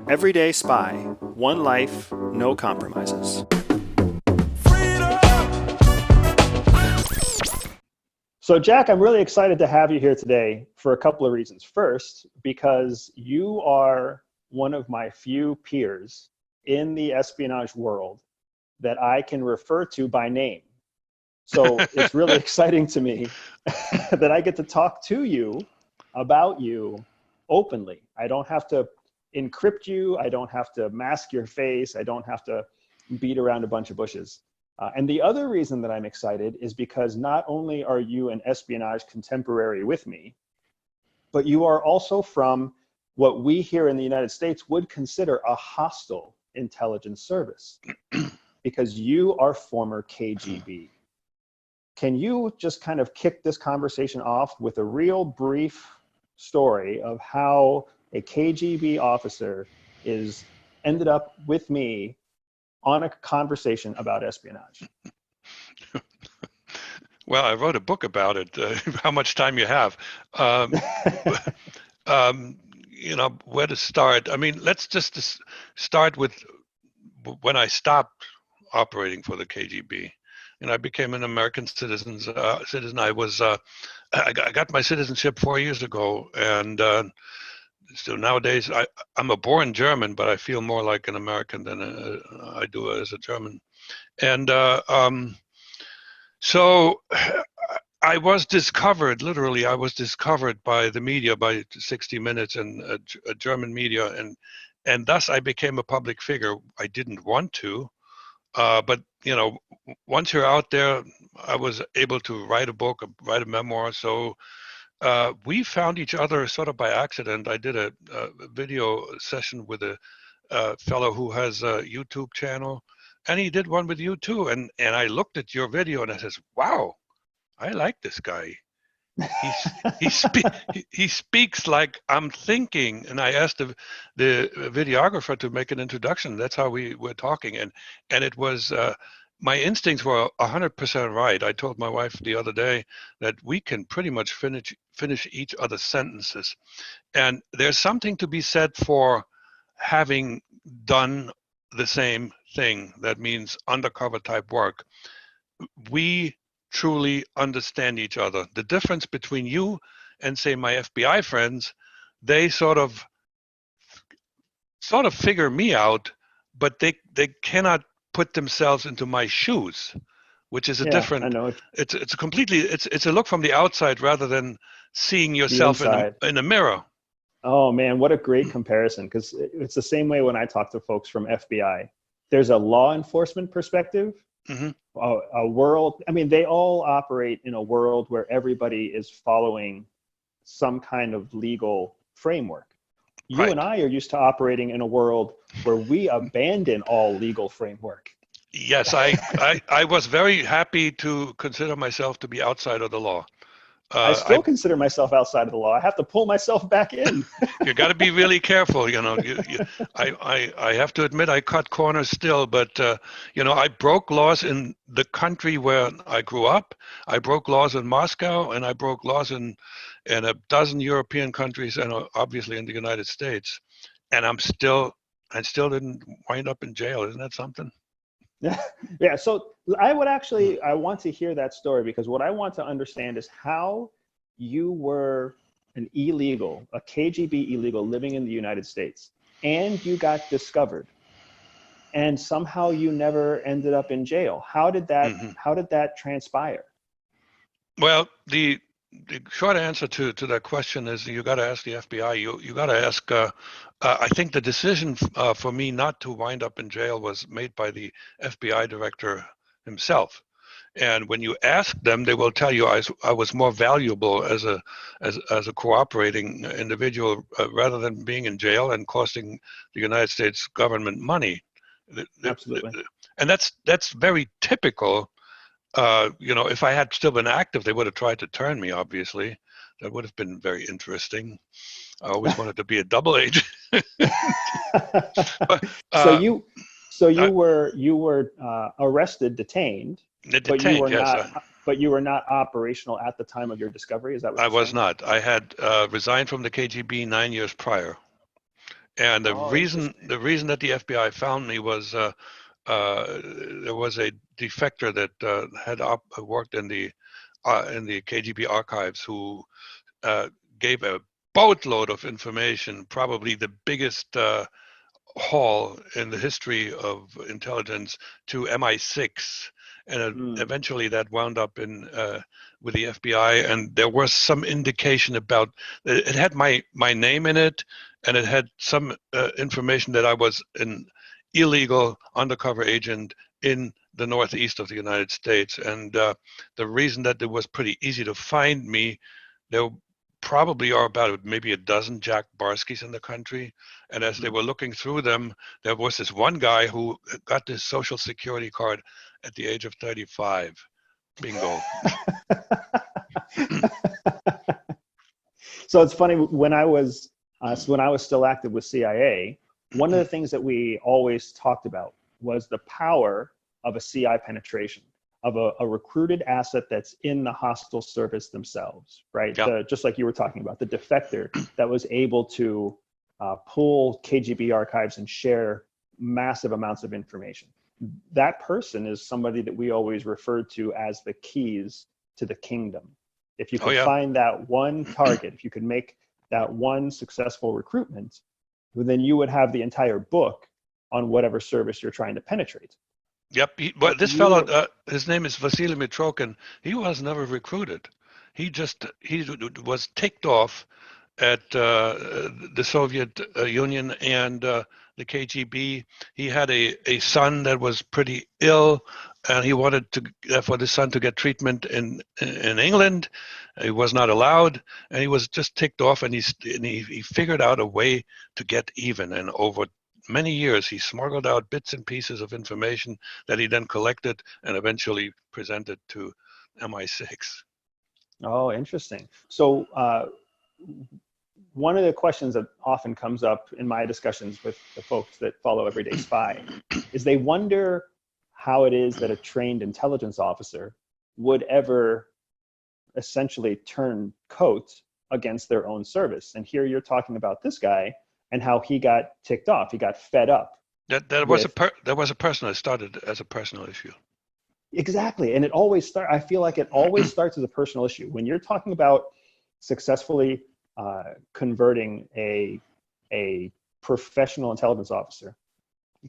Everyday Spy. One life, no compromises. So, Jack, I'm really excited to have you here today for a couple of reasons. First, because you are one of my few peers in the espionage world that I can refer to by name. So it's really exciting to me that I get to talk to you about you openly. I don't have to encrypt you. I don't have to mask your face. I don't have to beat around a bunch of bushes. And the other reason that I'm excited is because not only are you an espionage contemporary with me, but you are also from what we here in the United States would consider a hostile intelligence service, because you are former KGB. Can you just kind of kick this conversation off with a real brief story of how a KGB officer is ended up with me on a conversation about espionage? Well, I wrote a book about it, how much time you have. Where to start? I mean, let's just start with when I stopped operating for the KGB. And I became an American citizen. I got my citizenship 4 years ago, and so nowadays I'm a born German, but I feel more like an American than I do as a German. And so I was discovered, literally, I was discovered by the media, by 60 Minutes and German media, and thus I became a public figure. I didn't want to, but once you're out there, I was able to write a book, write a memoir. So we found each other sort of by accident. I did a video session with a fellow who has a YouTube channel, and he did one with you too. And I looked at your video and I says, wow, I like this guy. He speaks like I'm thinking. And I asked the videographer to make an introduction. That's how we were talking. And it was, my instincts were 100% right. I told my wife the other day that we can pretty much finish each other's sentences. And there's something to be said for having done the same thing. That means undercover type work. We truly understand each other. The difference between you and, say, my FBI friends, they sort of figure me out, but they cannot put themselves into my shoes, which is a different. I know. It's a completely. It's a look from the outside rather than seeing yourself in a mirror. Oh man, what a great comparison! Because it's the same way when I talk to folks from FBI. There's a law enforcement perspective. Mm-hmm. A world, I mean, they all operate in a world where everybody is following some kind of legal framework. You and I are used to operating in a world where we abandon all legal framework. Yes, I was very happy to consider myself to be outside of the law. I still consider myself outside of the law. I have to pull myself back in. You got to be really careful, I have to admit I cut corners still, but I broke laws in the country where I grew up. I broke laws in Moscow, and I broke laws in a dozen European countries, and obviously in the United States. And I still didn't wind up in jail. Isn't that something? Yeah, so I want to hear that story, because what I want to understand is how you were an illegal, a KGB illegal living in the United States, and you got discovered, and somehow you never ended up in jail. How did that transpire? Well, the short answer to that question is you got to ask the FBI. You got to ask. I think the decision for me not to wind up in jail was made by the FBI director himself. And when you ask them, they will tell you I was more valuable as a cooperating individual rather than being in jail and costing the United States government money. Absolutely. And that's very typical. If I had still been active, they would have tried to turn me, obviously. That would have been very interesting. I always wanted to be a double agent. So you were arrested, detained, but you were not operational at the time of your discovery. Is that what I was not. I had resigned from the KGB 9 years prior. And Oh, interesting. the reason that the FBI found me was there was a defector that had worked in the KGB archives who gave a boatload of information, probably the biggest haul in the history of intelligence, to MI6, and Mm. eventually that wound up in with the FBI. And there was some indication about it had my name in it, and it had some information that I was an illegal undercover agent in the northeast of the United States. And the reason that it was pretty easy to find me, there probably are about maybe a dozen Jack Barskys in the country. And as they Mm. were looking through them, there was this one guy who got this social security card at the age of 35. Bingo. So it's funny, when I was still active with CIA, one of the things that we always talked about was the power of a CI penetration, of a recruited asset that's in the hostile service themselves, right? Yeah. Just like you were talking about, the defector that was able to pull KGB archives and share massive amounts of information. That person is somebody that we always referred to as the keys to the kingdom. If you Oh could yeah. find that one target, if you could make that one successful recruitment, then you would have the entire book on whatever service you're trying to penetrate. Yep. But this fellow, his name is Vasily Mitrokin. He was never recruited. He was ticked off at the Soviet Union and the KGB. He had a son that was pretty ill, and he wanted for the son to get treatment in England. He was not allowed, and he was just ticked off, and he figured out a way to get even. And over many years, he smuggled out bits and pieces of information that he then collected and eventually presented to MI6. Oh, interesting. So one of the questions that often comes up in my discussions with the folks that follow Everyday Spy is they wonder how it is that a trained intelligence officer would ever essentially turn coat against their own service. And here you're talking about this guy and how he got ticked off. He got fed up. That was a personal. It started as a personal issue. Exactly. And I feel like it always starts as a personal issue. When you're talking about successfully converting a professional intelligence officer,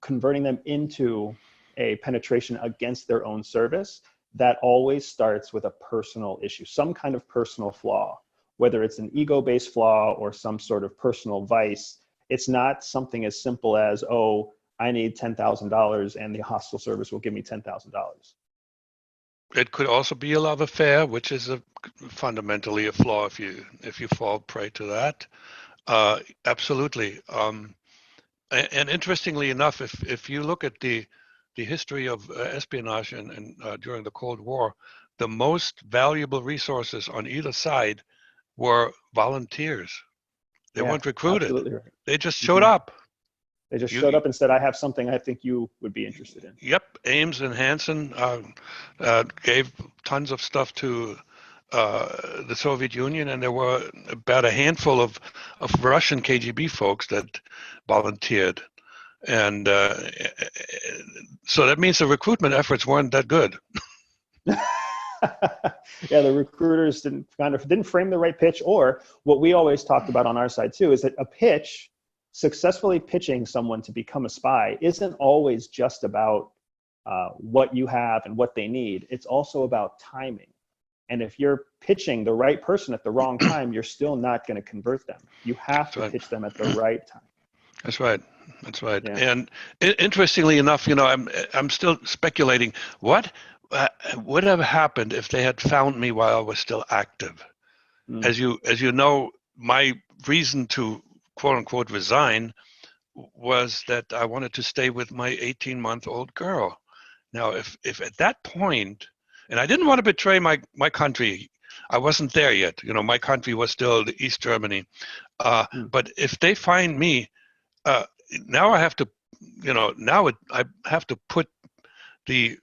converting them into a penetration against their own service, that always starts with a personal issue, some kind of personal flaw, whether it's an ego-based flaw or some sort of personal vice. It's not something as simple as, oh, I need $10,000 and the hostile service will give me $10,000. It could also be a love affair, which is fundamentally a flaw if you fall prey to that. Absolutely. And interestingly enough, if you look at the history of espionage and during the Cold War, the most valuable resources on either side were volunteers. They weren't recruited. Absolutely right. They just showed up. They just showed up and said, I have something I think you would be interested in. Yep. Ames and Hansen gave tons of stuff to the Soviet Union, and there were about a handful of Russian KGB folks that volunteered. And so that means the recruitment efforts weren't that good. Yeah, the recruiters didn't frame the right pitch, or what we always talked about on our side too, is that a pitch, successfully pitching someone to become a spy, isn't always just about what you have and what they need. It's also about timing. And if you're pitching the right person at the wrong time, you're still not going to convert them. You have to pitch them at the right time. That's right. That's right. Yeah. And interestingly enough, I'm still speculating what would have happened if they had found me while I was still active. As you know, my reason to quote unquote resign was that I wanted to stay with my 18-month-old girl. Now, if at that point, and I didn't want to betray my country, I wasn't there yet. My country was still the East Germany. But if they find me, now I have to, I have to put the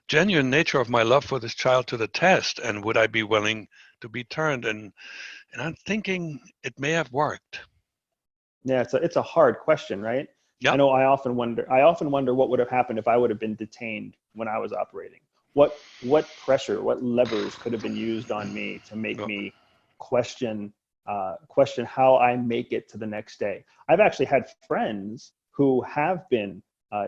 genuine nature of my love for this child to the test. And would I be willing to be turned? And I'm thinking it may have worked. Yeah, it's a hard question, right? Yeah. I know I often wonder what would have happened if I would have been detained when I was operating. What pressure, what levers could have been used on me to make me question how I make it to the next day. I've actually had friends who have been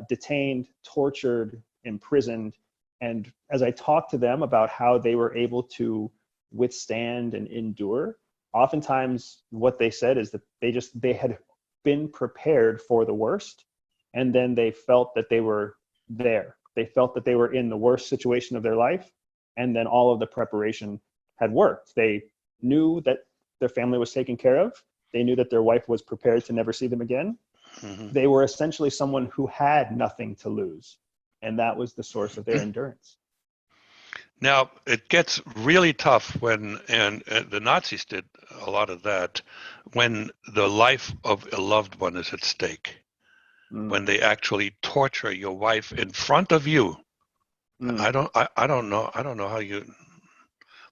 detained, tortured, imprisoned, and as I talk to them about how they were able to withstand and endure, oftentimes what they said is that they had been prepared for the worst, and then they felt that they were there. They felt that they were in the worst situation of their life, and then all of the preparation had worked. They knew that their family was taken care of. They knew that their wife was prepared to never see them again. Mm-hmm. They were essentially someone who had nothing to lose, and that was the source of their endurance. Now, it gets really tough when, and the Nazis did a lot of that, when the life of a loved one is at stake, when they actually torture your wife in front of you. I don't know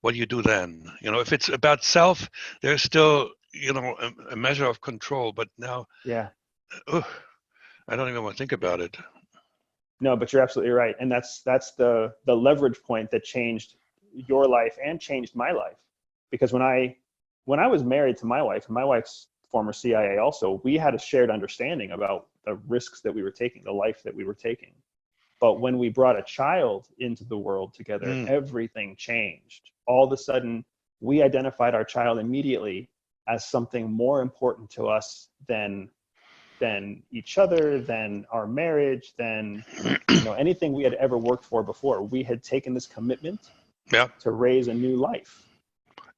what do you do then? You know, if it's about self, there's still, you know, a measure of control, but now, I don't even want to think about it. No, but you're absolutely right. And that's the leverage point that changed your life and changed my life. Because when I was married to my wife, and my wife's former CIA also, we had a shared understanding about the risks that we were taking, the life that we were taking. But when we brought a child into the world together, everything changed. All of a sudden, we identified our child immediately as something more important to us than each other, than our marriage, than anything we had ever worked for before. We had taken this commitment to raise a new life.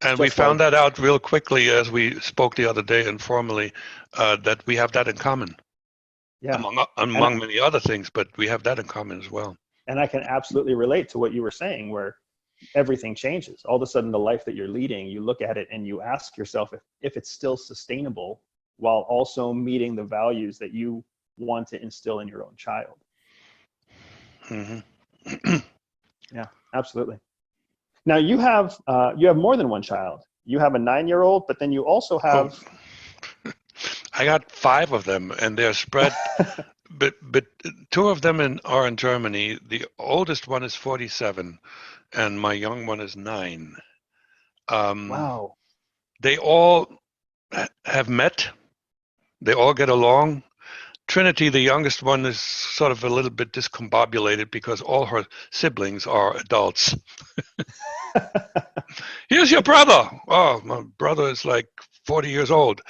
And we found that out real quickly as we spoke the other day informally, that we have that in common. Yeah. Among many other things, but we have that in common as well. And I can absolutely relate to what you were saying, where everything changes. All of a sudden, the life that you're leading, you look at it and you ask yourself if it's still sustainable, while also meeting the values that you want to instill in your own child. Mm-hmm. Yeah, absolutely. Now you have more than one child. You have a 9-year-old, but then you also have. I got 5 of them, and they're spread. but 2 of them are in Germany. The oldest one is 47, and my young one is 9. Wow. They all have met. They all get along. Trinity, the youngest one, is sort of a little bit discombobulated because all her siblings are adults. Here's your brother. Oh, my brother is like 40 years old.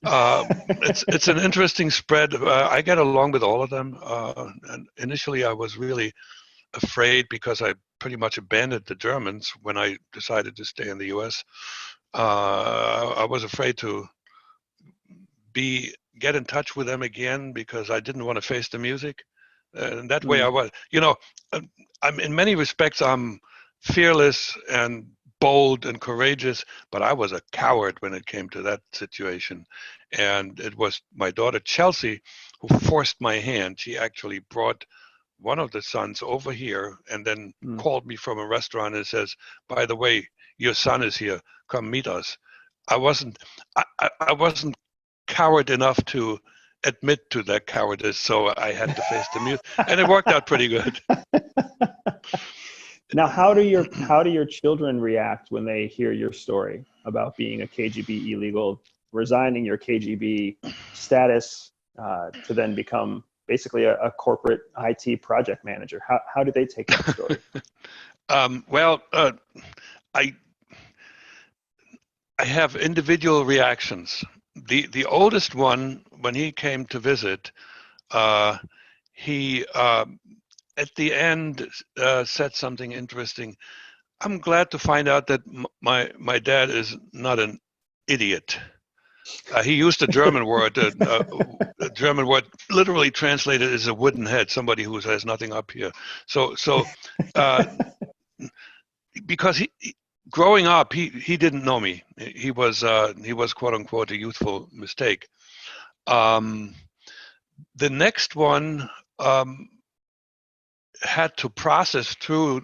It's an interesting spread. I get along with all of them. And initially, I was really afraid because I pretty much abandoned the Germans when I decided to stay in the U.S. I was afraid to get in touch with them again because I didn't want to face the music. And that way I was, I'm in many respects, I'm fearless and bold and courageous, but I was a coward when it came to that situation. And it was my daughter Chelsea who forced my hand. She actually brought one of the sons over here and then called me from a restaurant and says, by the way, your son is here, come meet us. I wasn't coward enough to admit to that cowardice, so I had to face the music, and it worked out pretty good. Now, how do your children react when they hear your story about being a KGB illegal, resigning your KGB status to then become basically a corporate IT project manager? How do they take that story? I have individual reactions. The oldest one, when he came to visit, he at the end said something interesting. I'm glad to find out that my dad is not an idiot. He used a German word. A German word literally translated as a wooden head, somebody who has nothing up here. So because he growing up, he didn't know me. He was quote unquote a youthful mistake. The next one had to process through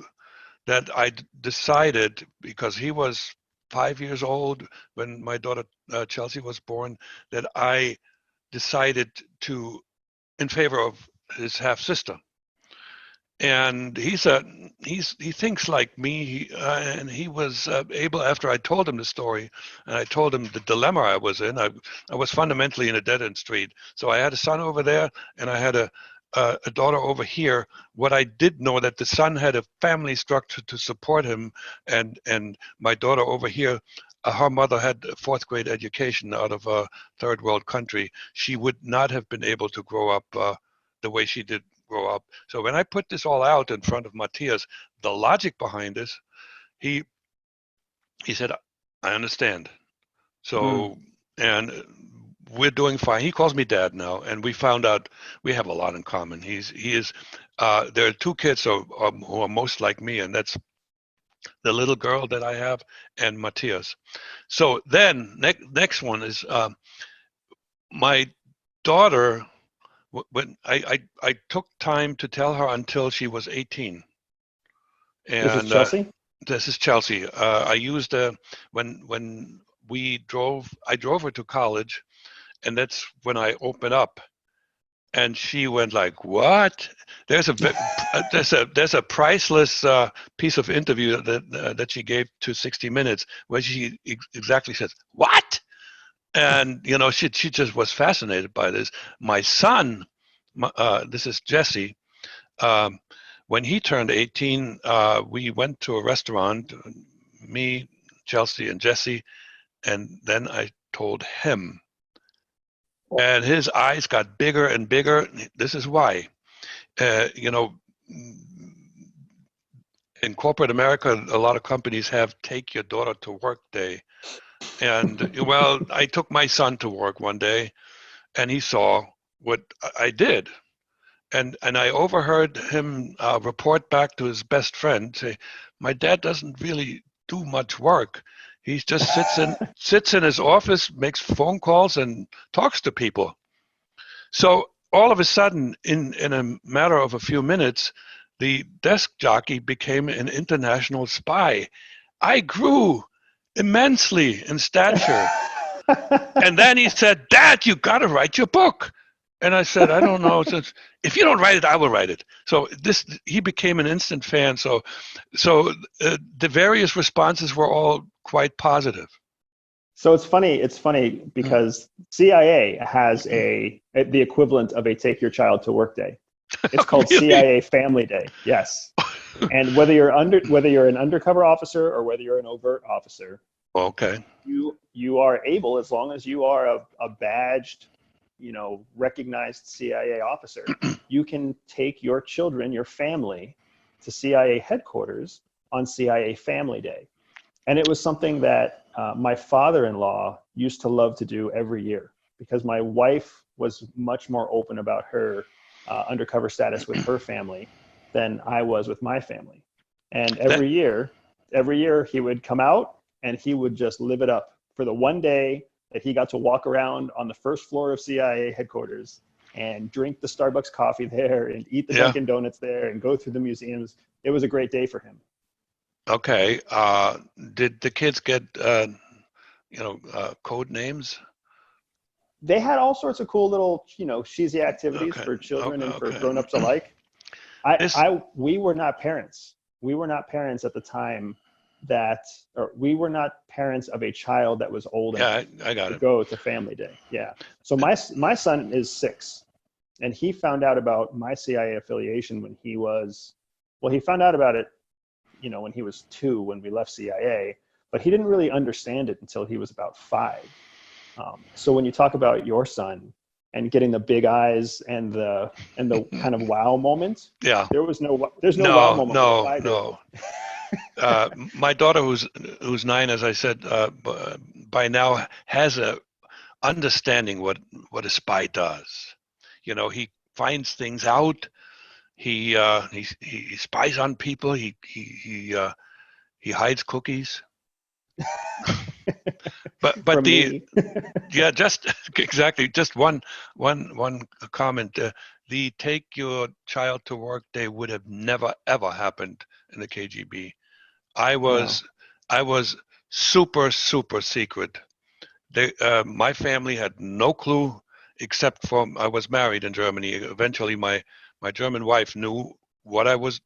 that I decided, because he was 5 years old when my daughter Chelsea was born, that I decided to in favor of his half sister. And he thinks like me, and he was able, after I told him the story, and I told him the dilemma I was in. I was fundamentally in a dead-end street. So I had a son over there, and I had a daughter over here. What I did know that the son had a family structure to support him, and my daughter over here, her mother had a fourth grade education out of a third world country. She would not have been able to grow up the way she did grow up. So when I put this all out in front of Matthias, the logic behind this, he said, I understand. So, and we're doing fine. He calls me dad now, and we found out we have a lot in common. He is, there are two kids who are most like me, and that's the little girl that I have and Matthias. So then next one is my daughter. When I took time to tell her until she was 18. And this is Chelsea? This is Chelsea. I used when I drove her to college, and that's when I opened up, and she went like, "What?" There's a priceless piece of interview that she gave to 60 Minutes where she exactly says, "What?" And she just was fascinated by this. My son, this is Jesse. When he turned 18, we went to a restaurant, me, Chelsea, and Jesse, and then I told him. And his eyes got bigger and bigger. This is why. In corporate America, a lot of companies have take your daughter to work day. And well, I took my son to work one day, and he saw what I did. And I overheard him report back to his best friend, say, "My dad doesn't really do much work. He just sits in his office, makes phone calls, and talks to people." So all of a sudden, in a matter of a few minutes, the desk jockey became an international spy. I grew immensely in stature. And then he said, "Dad, you got to write your book." And I said, "I don't know. If you don't write it, I will write it." So he became an instant fan. So the various responses were all quite positive. So it's funny because CIA has the equivalent of a take your child to work day. It's called Really? CIA Family Day. Yes. And whether you're an undercover officer or whether you're an overt officer, okay, you are able, as long as you are a badged, recognized CIA officer, you can take your children, your family, to CIA headquarters on CIA Family Day. And it was something that my father-in-law used to love to do every year, because my wife was much more open about her undercover status with her family than I was with my family. And every year he would come out and he would just live it up for the one day that he got to walk around on the first floor of CIA headquarters and drink the Starbucks coffee there and eat the Dunkin' Donuts there and go through the museums. It was a great day for him. Okay. Did the kids get code names? They had all sorts of cool little, cheesy activities for children and for grown-ups alike. We were not parents. We were not parents at the time we were not parents of a child that was old enough to go to Family Day. Yeah. So my son is 6, and he found out about my CIA affiliation when he found out about it, when he was 2, when we left CIA, but he didn't really understand it until he was about 5. So when you talk about your son and getting the big eyes and the kind of wow moment, there's no wow moment. No. My daughter, who's 9, as I said, by now has a understanding what a spy does. He finds things out. He spies on people. He hides cookies. but just exactly, just one comment. The take your child to work day would have never ever happened in the KGB. I was super secret. My family had no clue, except for I was married in Germany. Eventually, my German wife knew what I was,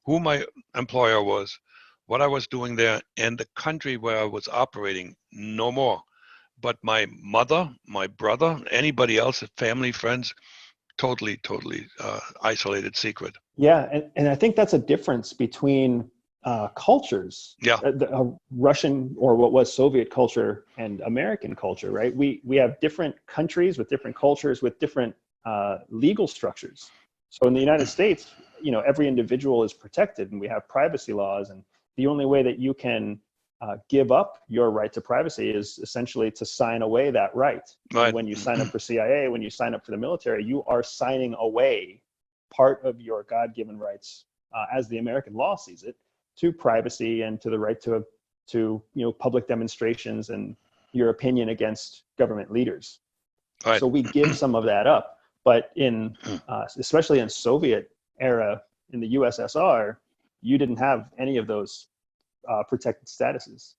who my employer was, what I was doing there, and the country where I was operating. No more. But my mother, my brother, anybody else, family, friends, totally isolated secret. Yeah, and I think that's a difference between cultures, Yeah, Russian or what was Soviet culture and American culture, right? We have different countries with different cultures with different legal structures. So in the United States, every individual is protected, and we have privacy laws, and the only way that you can give up your right to privacy is essentially to sign away that right. right. And when you sign up for CIA, when you sign up for the military, you are signing away part of your God-given rights, as the American law sees it, to privacy and to the right to public demonstrations and your opinion against government leaders. Right. So we give some of that up, but in especially in Soviet era in the USSR, you didn't have any of those protected statuses.